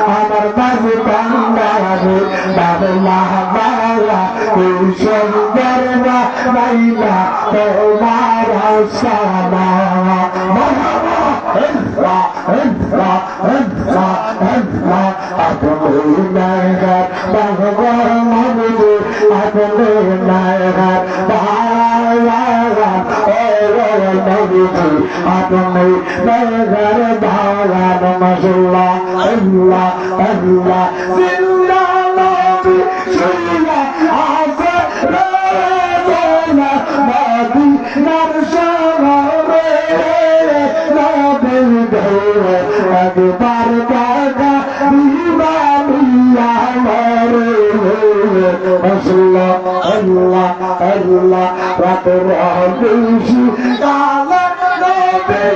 আমার বাবু বাংলারে বাবলা বাবা সুন্দর বাইলা তোমার সামা আপনি নায়ক ভগবান মধু আপনি নায়ক আপনি নগর ভাগান মশলা আল্লাহ আল্লাহ জিল্লা নবী সুইয়া আছে নবী নরসরে নবী ধরে একবার কাকা দিবানিয়া মরে মশলা আল্লাহ আল্লাহ রাত রাত কালা নবী